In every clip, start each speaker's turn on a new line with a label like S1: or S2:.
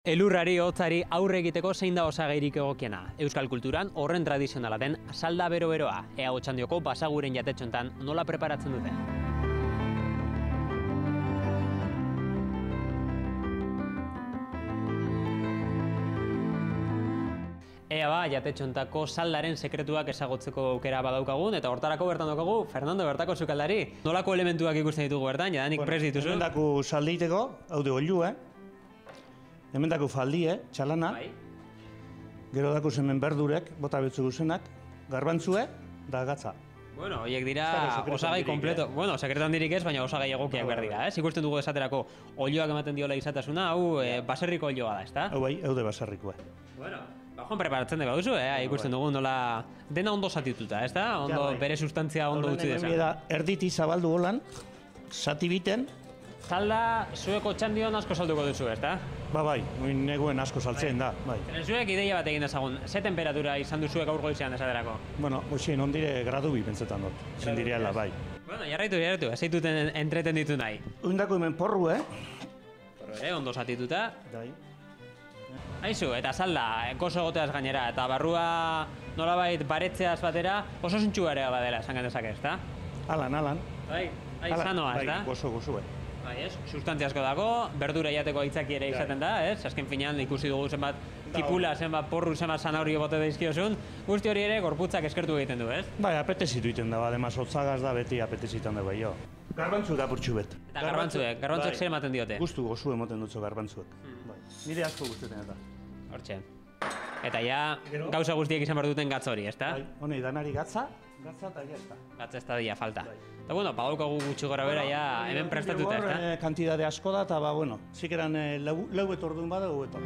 S1: Elurrari, hotzari aurre egiteko zein da osagairik egokiena. Euskal kulturan horren tradizionala den salda bero-beroa. Ea Otxandioko Basaguren jatetxontan nola preparatzen dute. Ea ba, jatetxontako saldaren sekretuak ezagutzeko aukera badaukagun, eta hortarako bertan daukagu Fernando bertako sukaldari. Nolako elementuak ikusten ditugu bertan, jadanik prest dituzu?
S2: Hemendako saldeiteko, haude ollu, Hemendako faldie, txalana, gero dako hemen berdurek, bota betzu guzenak, garbantzue, da gatza.
S1: Bueno, horiek dira osagai kompleto. Bueno, sekretan dirik ez, baina osagai egokiak behar dira, ez? Ikusten dugu esaterako olioak ematen diola izatasuna, hau baserriko olioa da, ezta?
S2: Hau bai, haude baserrikoa.
S1: Bueno, joan preparatzen dugu duzu, ikusten dugu nola dena ondo zatituta, ezta? Ondo bere sustantzia ondo utzi dezan.
S2: Erditi zabaldu holan, zati biten.
S1: Salda, zueko Otxandion asko salduko duzu, ezta?
S2: Ba bai, neguen asko saltzen da, bai.
S1: Zuek ideia bat egin dezagun, ze temperatura izan duzuek aur goizean esaterako?
S2: Bueno, hoxien ondire gradu bi pentsetan dut, zen direala, bai.
S1: Bueno, jarraitu, ez zaituten entreten ditu nahi.
S2: Uindako hemen porru,
S1: Porru, ondo zatituta.
S2: Bai.
S1: Aizu, eta salda, gozo egoteaz gainera, eta barrua nolabait baretzeaz batera, oso zintxugarea badela, esan gandezak, ezta?
S2: Alan.
S1: Bai, zanoa, ezta?
S2: Bai, gozo, bai.
S1: Bai, ez? Sustantzia asko dago, berdura jateko aitzaki ere izaten da, ez? Azken finean ikusi dugu zenbat tipula, zenbat porru, zenbat zanahorio bote daizkiozun, guzti hori ere gorputzak eskertu egiten du, ez?
S2: Bai, apetezitu egiten da, además, hotzagaz da beti apetezitan da bai, jo. Garbantzu da purtsu bet.
S1: Eta garbantzuek zer ematen diote?
S2: Guztu gozu emoten dutzu garbantzuek. Nire asko guztetan eta.
S1: Hortxe. Eta ja, gauza guztiek izan behar duten gatz hori, ezta?
S2: Bai, honei danari gatza eta jazta.
S1: Gatza ez da dia falta. Eta bueno, badaukagu gutxi gora bera ja hemen prestatuta, ezta?
S2: Kantidade asko da, eta ba, bueno, zikeran lau etordun bada guetan.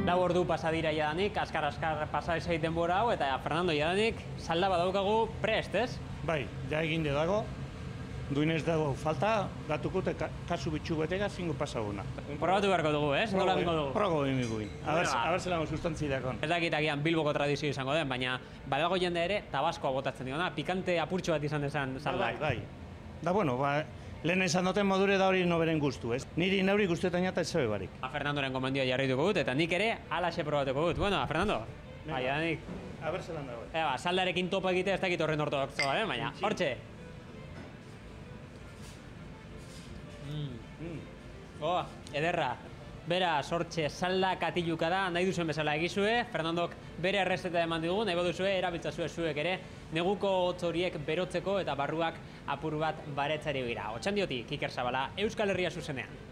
S1: Lau ordu pasadira jadanik, askar pasa ezait denbora hau, eta Fernando jadanik salda badaukagu prest, ez?
S2: Bai, ja eginde dago. Duinez dago falta, datukute kasu bitxu betega zingo pasaguna.
S1: Probatu beharko dugu, ez? Nola bingo dugu?
S2: Progo bimiguin. Aber zelango sustantzi dakon.
S1: Ez dakit agian Bilboko tradizio izango den, baina badago jende ere tabaskoa botatzen digona, pikante apurtxo bat izan dezan salda.
S2: Bai. Da bueno, lehen esan duten modure da hori noberen guztu, ez? Niri neuri guztuetan jata ez zebe barik.
S1: Fernandoren gomendioa jarrituko dut, eta nik ere alaxe probatuko dut. Bueno, Fernando, nik.
S2: Aber zelan dago.
S1: Saldarekin topa egitea ez dakit horren ortodoxoa, baina, hortxe. Ederra. Bera, sortxe salda katiluka da, nahi duzuen bezala egizue. Fernandok bere errezeta eman digu, nahi baduzue, erabiltzazue zuek ere, neguko hotz horiek berotzeko eta barruak apur bat baretzari gira. Otxandiotik, Iker Zabala, Euskal Herria zuzenean.